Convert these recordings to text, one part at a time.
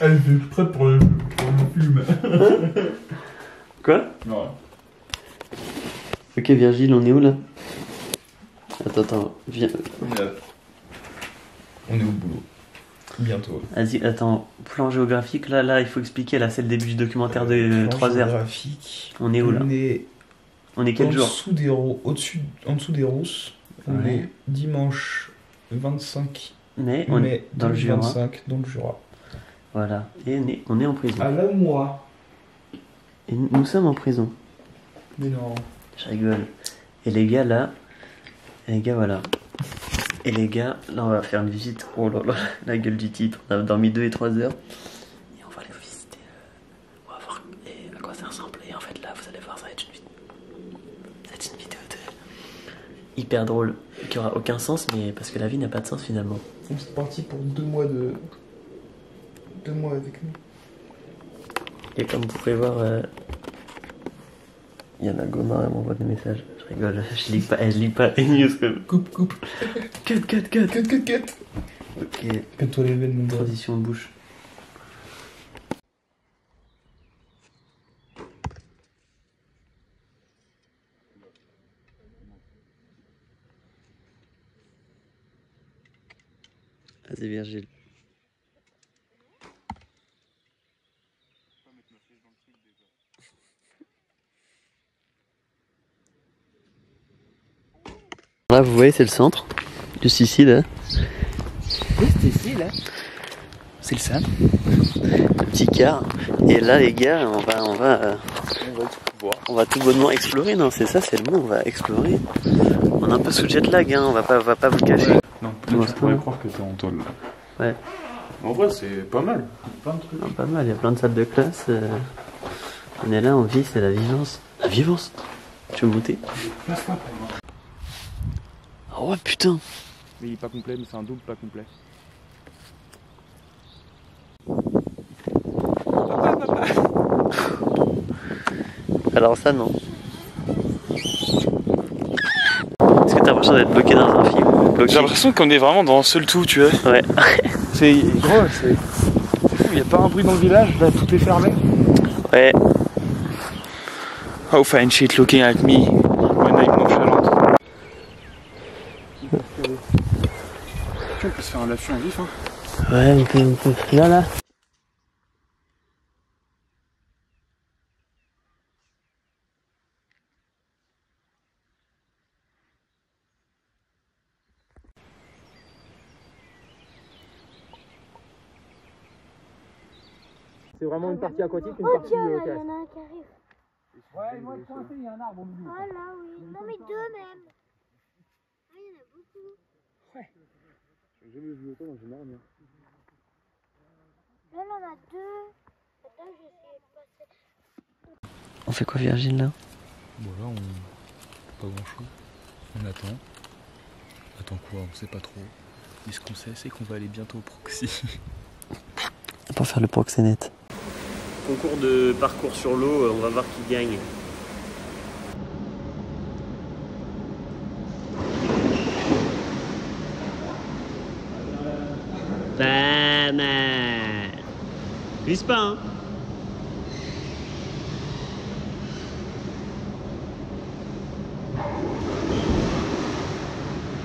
Elle fait exprès pour le film. Quoi? Non. Ok Virgile, on est où là? Attends, viens. On est au boulot. Bientôt. Vas-y, attends, plan géographique, là, il faut expliquer, là, c'est le début du documentaire de 3 heures. Géographique. On est où là? On est quel jour? En dessous des Rousses. On est dimanche 25 mai, on est dans le Jura. 25 dans le Jura. Voilà, et on est en prison. À la moi. Et nous sommes en prison. Mais non. Je rigole. Et les gars là, voilà. Et les gars, là on va faire une visite. Oh là là, la gueule du titre. On a dormi 2 et 3 heures. Et on va aller visiter. On va voir à quoi ça ressemble. Et en fait là, vous allez voir, ça va être une vidéo hyper drôle. Qui aura aucun sens, mais parce que la vie n'a pas de sens finalement. On est parti pour 2 mois avec nous. Et comme vous pouvez voir, il y en a Gomard, elle m'envoie des messages. Je rigole, je lis pas les news comme. Coupe. Cut. Ok. Cut-toi les veines, mon gars. Transition de bouche. Vas-y Virgile. Là vous voyez c'est le centre. Juste ici là. Oui, c'est ici là. C'est le centre. Le petit car. Et là les gars, on va tout bonnement explorer, non c'est ça, c'est le mot, on va explorer. On est un peu sous jet lag, hein, on va pas vous cacher. Ouais. Non, là, tu pourrais croire que t'es en tôle là. Ouais. En vrai c'est pas mal. Plein de trucs. Non, pas mal, il y a plein de salles de classe. On est là, on vit, c'est la vivance. La vivance. Tu veux goûter? Oh ouais, putain. Mais il est pas complet, mais c'est un double pas complet. Alors ça non. Est-ce que t'as l'impression d'être bloqué dans un film? J'ai l'impression qu'on est vraiment dans un seul tout, tu vois. Ouais. C'est gros, c'est fou, il n'y a pas un bruit dans le village, là tout est fermé. Ouais. How fine shit looking at me when I'm nonchalant. On peut se faire un lafu en vif, hein. Ouais, on peut. Là. C'est vraiment une partie aquatique, une partie il y en a un qui arrive. Ouais, moi de pointer, il y a un arbre au milieu. Ah là, oui. Non, mais 2 même. Ah, il y en a beaucoup. Ouais. J'ai jamais vu autant dans une arme. Là, il y en a 2. Attends, j'ai essayé de passer. On fait quoi Virgile là? Bon là on... pas grand chose. On attend. Attends quoi, on sait pas trop. Mais ce qu'on sait c'est qu'on va aller bientôt au proxy. Pour faire le proxénète. Concours de parcours sur l'eau, on va voir qui gagne. Pas mal. Glisse pas, hein.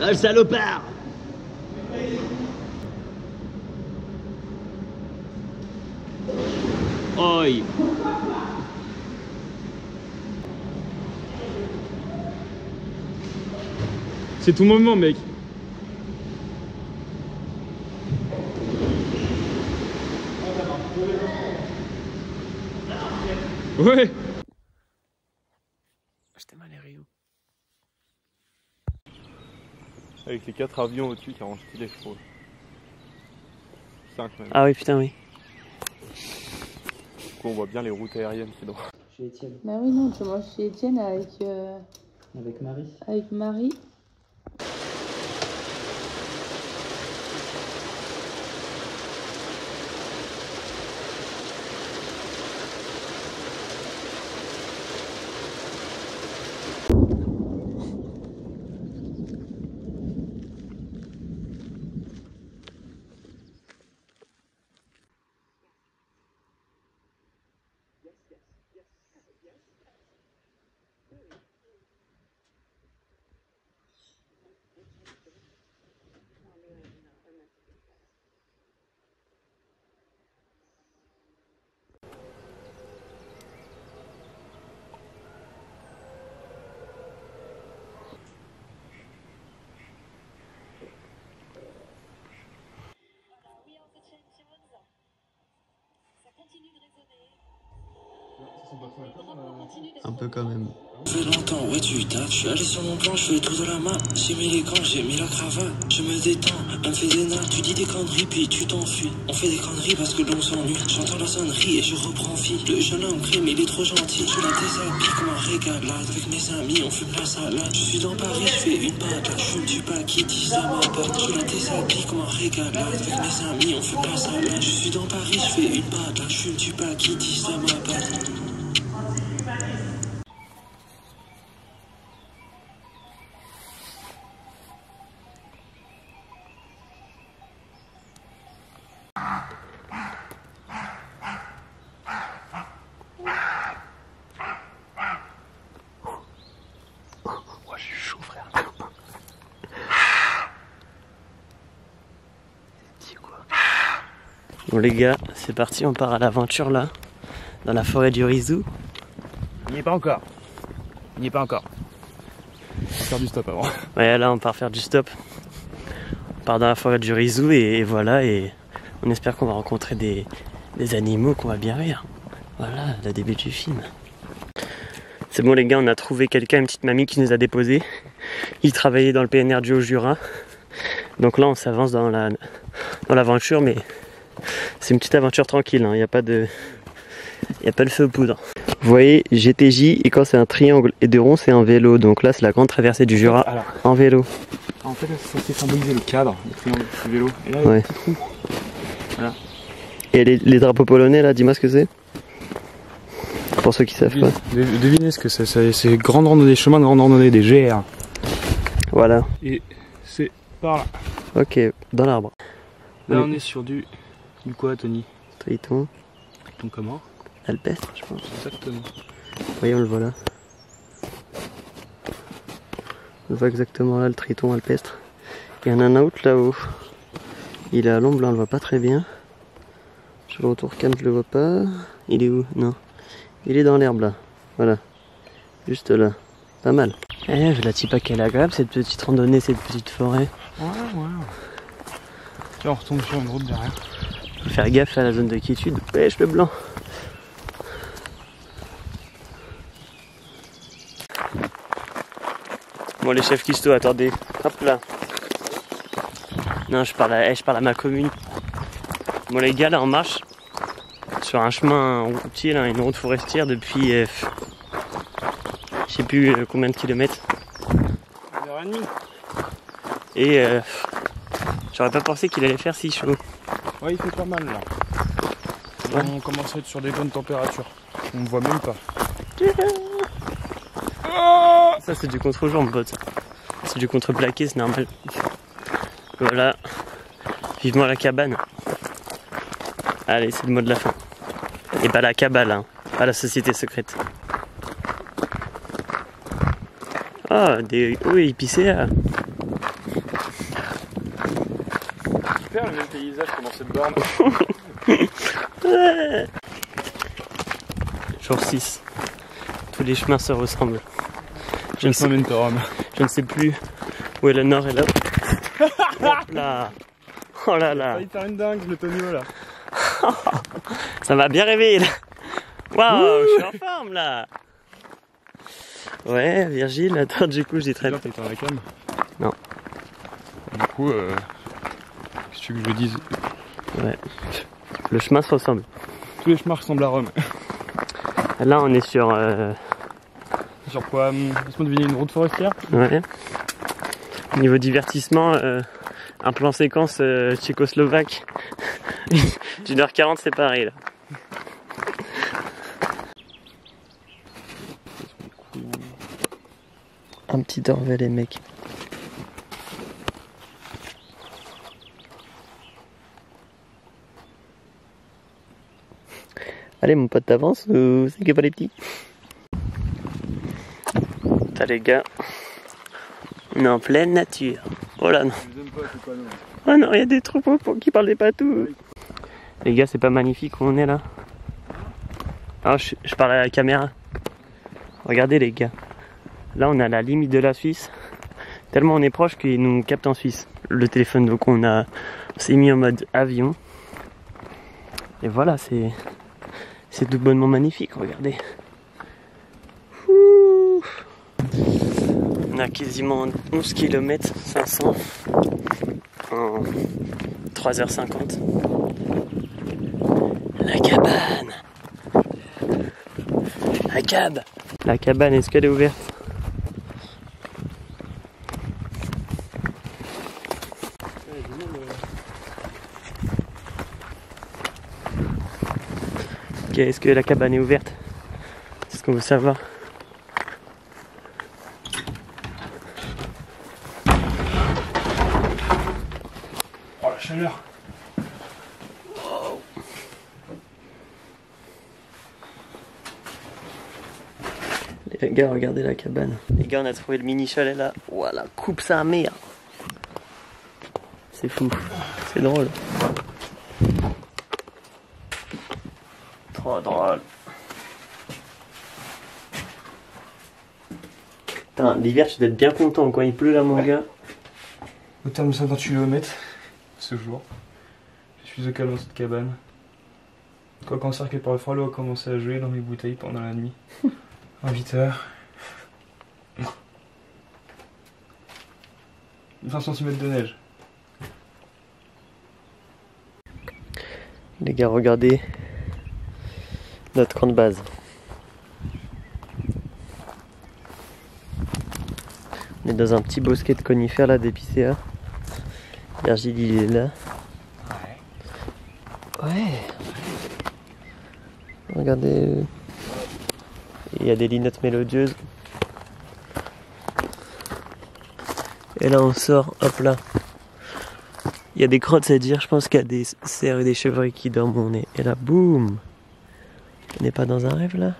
Ah, le salopard. Oi. C'est ton moment, mec. Ouais. J'étais mal les Rio. Avec les 4 avions au-dessus qui ont stylé, je trouve. 5 même. Ah oui, putain, oui. Du coup, on voit bien les routes aériennes, c'est drôle. Chez Étienne. Bah oui, non, tu manges chez Étienne avec, Avec Marie. avec Marie. Un peu quand même. Ça fait longtemps, ouais tu dates, je suis allé sur mon plan, je fais tout de la main. J'ai mis les gants, j'ai mis la cravate, je me détends, elle me fait des nards, tu dis des conneries puis tu t'enfuis. On fait des conneries parce que l'on s'ennuie, j'entends la sonnerie et je reprends vie. Le jeune homme crime, il est trop gentil, je la déshabille comme un régalade. Avec mes amis, on fume la salade, je suis dans Paris, je fais une balade. Je fume du paquet, dis à ma pote, je la déshabille comme un régalade. Avec mes amis, on fume la salade, je suis dans Paris, je fais une balade. Je fume du paquet, dis à ma pote. Bon les gars, c'est parti, on part à l'aventure là, dans la forêt du Rizou. Il n'y est pas encore. Il n'y est pas encore. On va faire du stop avant. Ouais, là on part faire du stop. On part dans la forêt du Rizou et voilà, et on espère qu'on va rencontrer des animaux qu'on va bien rire. Voilà, le début du film. C'est bon les gars, on a trouvé quelqu'un, une petite mamie qui nous a déposé. Il travaillait dans le PNR du Haut-Jura. Donc là on s'avance dans l'aventure, mais c'est une petite aventure tranquille, hein. Il n'y a pas le feu aux poudres. Vous voyez, GTJ, et quand c'est un triangle et deux ronds, c'est un vélo. Donc là, c'est la grande traversée du Jura en vélo. En fait, ça c'est symboliser le cadre, le triangle, le vélo. Et là, il y a Ouais. un petit trou. Voilà. Et les drapeaux polonais, là, dis-moi ce que c'est. Pour ceux qui savent pas. Devinez ce que c'est. C'est grande randonnée, chemin de grande randonnée, des GR. Voilà. Et c'est par là. Ok, dans l'arbre. Là, on est sur du quoi, Tony? Triton, Donc comment? alpestre, je pense. Exactement. Voyez, on le voit là. On le voit exactement là, le triton alpestre. Il y en a un autre là-haut. Il est à l'ombre, là, on le voit pas très bien. Sur le retour cam, je le vois pas. Il est où? Non. Il est dans l'herbe là. Voilà. Juste là. Pas mal. Eh, je la dis pas qu'elle est agréable cette petite randonnée, cette petite forêt. Ouais. Tiens, on retombe sur une route derrière. Faut faire gaffe à la zone de quiétude. Pêche le blanc. Bon les chefs cuistots, attendez. Hop là. Non, je parle à ma commune. Bon les gars, là on marche sur un chemin routier, là, une route forestière depuis je sais plus combien de kilomètres. 1h30. Et j'aurais pas pensé qu'il allait faire si chaud. Ouais, il fait pas mal là. On commence à être sur des bonnes températures. On me voit même pas. Ça c'est du contre-jour mon pote. C'est du contre-plaqué, c'est normal. Voilà. Vivement la cabane. Allez, c'est le mot de la fin. Et pas la cabale, hein. Pas la société secrète. Ah, des hauts épicéas. Super le même paysage pendant cette borne. Jour 6. Tous les chemins se ressemblent. Je ne sais plus où est le nord et là. Hop là. Oh là là. Il va faire une dingue le Tonio là. Ça m'a bien réveillé là. Waouh, je suis en forme là. Ouais, Virgile, attends, du coup, j'ai très T'as éteint la cam? Non. Du coup, qu'est-ce que tu veux que je dise? Ouais. Le chemin se ressemble. Tous les chemins ressemblent à Rome. Là, on est sur. Sur quoi? Laisse-moi deviner, une route forestière? Ouais. Niveau divertissement, un plan séquence tchécoslovaque. D'une heure 40 c'est pareil là. Un petit Orvel les mecs. Allez mon pote, t'avances ou c'est que pas les petits? T'as les gars. On est en pleine nature. Oh là non. Oh non, il y a des troupeaux qui parlent des patous. Les gars, c'est pas magnifique où on est là? Ah, je parle à la caméra. Regardez les gars. Là, on est à la limite de la Suisse. Tellement on est proche qu'il nous capte en Suisse. Le téléphone, donc on s'est mis en mode avion. Et voilà, c'est tout bonnement magnifique, regardez. On a quasiment 11 km 500 en 3h50. La cabane. La cabane, est-ce qu'elle est ouverte? Ok, est-ce que la cabane est ouverte? C'est ce qu'on veut savoir. Oh la chaleur. Les gars, regardez la cabane. Les gars, on a trouvé le mini chalet là. Voilà, coupe sa mère. C'est fou. C'est drôle. Trop drôle. Putain, l'hiver, tu dois être bien content quand il pleut là, mon gars. Au terme de 58 km ce jour, je suis au calme dans cette cabane. Quand encerclé par le froid, l'eau a commencé à geler dans mes bouteilles pendant la nuit. À 8h. 20 cm de neige. Les gars, regardez notre grande base. On est dans un petit bosquet de conifères là, d'épicéas. Virgile, il est là. Ouais. Regardez. Il y a des linottes mélodieuses. Et là on sort, hop là. Il y a des crottes, c'est-à-dire je pense qu'il y a des cerfs et des chevreuils qui dorment où on est. Et là, boum. On n'est pas dans un rêve là?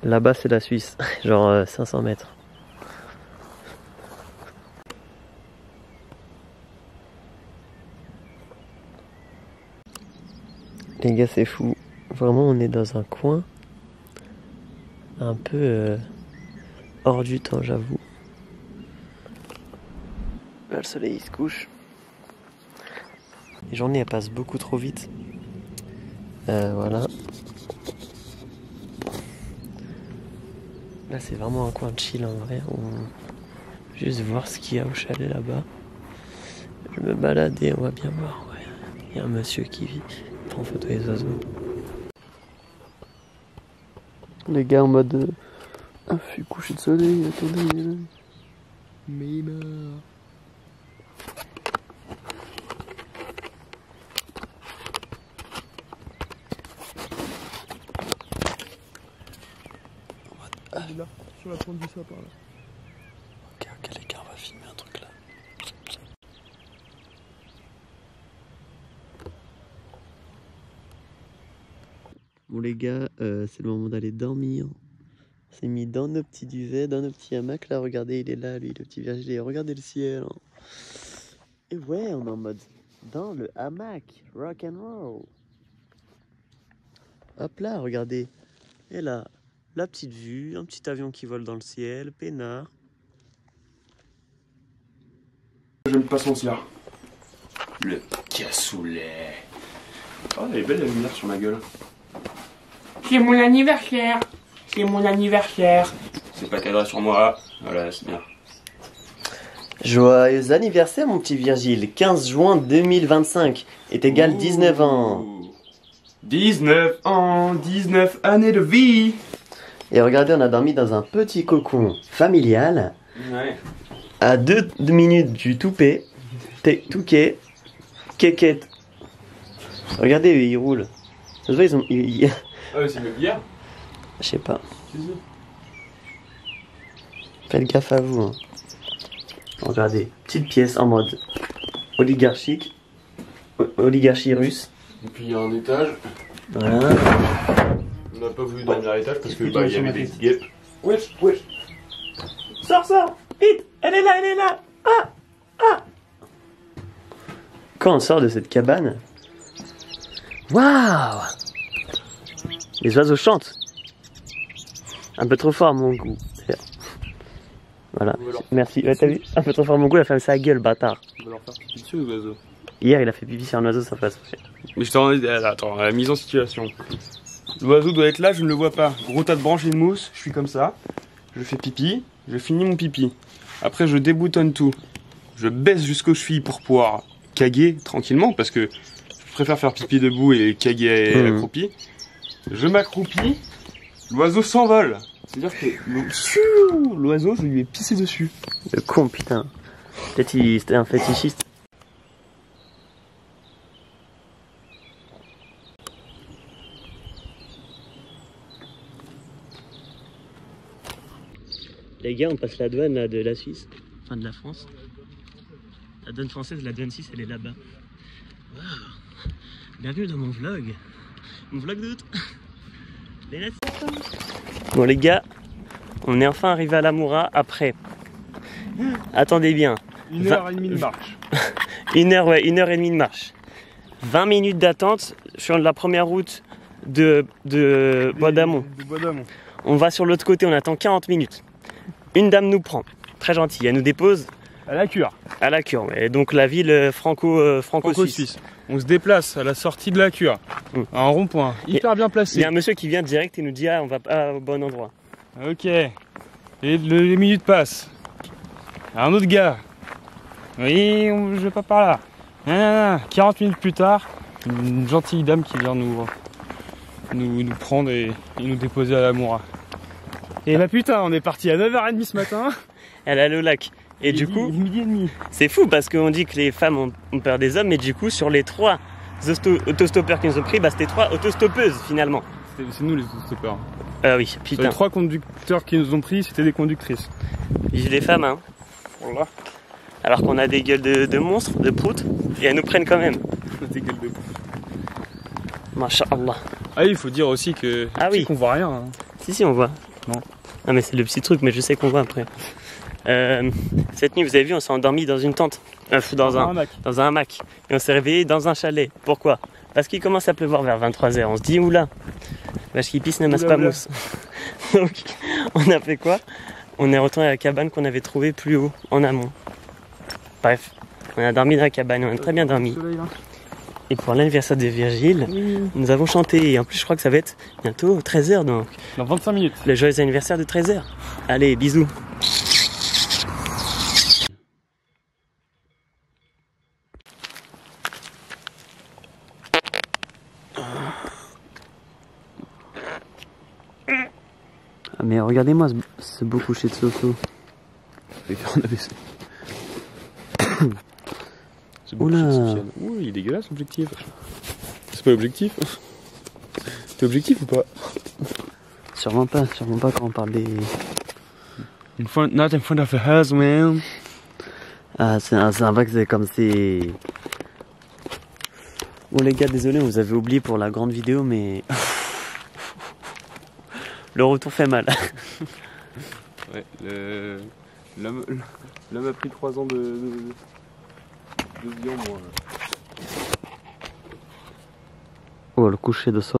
Là-bas c'est la Suisse, genre 500 mètres. Les gars, c'est fou. Vraiment, on est dans un coin un peu hors du temps, j'avoue. Là, le soleil il se couche. Les journées elles passent beaucoup trop vite. Voilà. Là, c'est vraiment un coin de chill en vrai. Juste voir ce qu'il y a au chalet là-bas. Je me balade et on va bien voir. Ouais. Il y a un monsieur qui vit. Prends photo des oiseaux. Les gars en mode ah, je suis couché de soleil, attendez, il est là. Mais il meurt. Ah, là, sur la pointe du sapin là. Ok, les gars, on va filmer un truc là. Bon les gars, c'est le moment d'aller dormir. On s'est mis dans nos petits duvets, dans nos petits hamacs. Là, regardez, il est là, lui, le petit Virgile. Regardez le ciel. Hein. Et ouais, on est en mode dans le hamac, rock and roll. Hop là, regardez. Et là, la petite vue, un petit avion qui vole dans le ciel, peinard. J'aime pas sentir. Le cassoulet. Oh, elle est belle la lumière sur ma gueule. C'est mon anniversaire. C'est mon anniversaire. C'est pas cadré sur moi. Voilà, c'est bien. Joyeux anniversaire mon petit Virgile. 15 juin 2025 est égal 19 ans. 19 ans, 19 années de vie. Et regardez, on a dormi dans un petit cocon familial. Ouais. À 2 minutes du toupet. Touquet. Kékette. Regardez, ils roulent. Ça se voit, ils ont... Ah, c'est le bière. Je sais pas. Faites gaffe à vous. Hein. Regardez, petite pièce en mode oligarchique. Oligarchie russe. Et puis il y a un étage. Voilà. On n'a pas voulu dormir à l'étage parce que bah il y avait des guêpes. Wesh, wesh. Sors, vite. Elle est là. Ah. Quand on sort de cette cabane, waouh, les oiseaux chantent. Un peu trop fort à mon goût. Voilà, merci. Ouais, t'as vu? Un peu trop fort à mon goût, il a fait sa gueule, bâtard. On va leur faire pipi dessus aux oiseaux. Hier, il a fait pipi sur un oiseau, ça passe. Mais je t'en ai... Attends, la mise en situation. L'oiseau doit être là, je ne le vois pas. Gros tas de branches et de mousse, je suis comme ça. Je fais pipi, je finis mon pipi. Après je déboutonne tout. Je baisse jusqu'aux chevilles pour pouvoir caguer tranquillement parce que je préfère faire pipi debout et caguer accroupi. Je m'accroupis, l'oiseau s'envole. C'est-à-dire que l'oiseau, je lui ai pissé dessus. Le con, putain. Peut-être c'était un fétichiste. Les gars, on passe la douane là, de la Suisse, enfin de la France. La douane française, la douane suisse, elle est là-bas. Wow. Bienvenue dans mon vlog d'août. Bon les gars, on est enfin arrivé à l'Amoura après. Attendez bien. 1h30 de marche. 1h30 de marche. 20 minutes d'attente sur la première route de Bois d'Amont. On va sur l'autre côté, on attend 40 minutes. Une dame nous prend, très gentille, elle nous dépose à la Cure. À la Cure, et donc la ville franco-suisse. On se déplace à la sortie de la Cure, à un rond-point, hyper bien placé. Il y a un monsieur qui vient direct et nous dit ah on va pas au bon endroit. Ok, et les minutes passent. Un autre gars, oui, je vais pas par là. 40 minutes plus tard, une gentille dame qui vient nous prendre et nous déposer à l'Amoura. Et bah putain, on est parti à 9h30 ce matin. Elle est allée au lac. Et du coup, c'est fou parce qu'on dit que les femmes ont peur des hommes, mais du coup, sur les 3 autostoppeurs qui nous ont pris, bah, c'était 3 autostoppeuses finalement. C'est nous les autostoppeurs. Ah oui, putain. Sur les 3 conducteurs qui nous ont pris, c'était des conductrices. Vive les femmes, hein. Voilà. Alors qu'on a des gueules de monstres, de proutes, et elles nous prennent quand même. Des gueules de proutes. Masha'Allah. Ah oui, il faut dire aussi que qu'on voit rien. Hein. Si, on voit. Non. Ah mais c'est le petit truc, mais je sais qu'on voit après. Cette nuit, vous avez vu, on s'est endormi dans une tente, dans un hamac. Et on s'est réveillé dans un chalet. Pourquoi? Parce qu'il commence à pleuvoir vers 23h. On se dit, oula, vache qui pisse ne masse pas mousse. Donc, on a fait quoi? On est retourné à la cabane qu'on avait trouvée plus haut, en amont. Bref, on a dormi dans la cabane, on a très bien dormi. Et pour l'anniversaire de Virgile, nous avons chanté. Et en plus, je crois que ça va être bientôt 13h donc. Dans 25 minutes. Le joyeux anniversaire de 13h. Allez, bisous. Ah mais regardez-moi ce beau coucher de Soso. Je vais faire un AVC. Oula. Ouh, il est dégueulasse l'objectif. C'est pas l'objectif. T'es objectif ou pas? Sûrement pas quand on parle des... Not in front of the house, man. Ah, c'est vrai que c'est comme c'est... Bon les gars, désolé, vous avez oublié pour la grande vidéo, mais... Le retour fait mal. Ouais, l'homme a pris 3 ans de vie en moins. Oh, le coucher de soleil.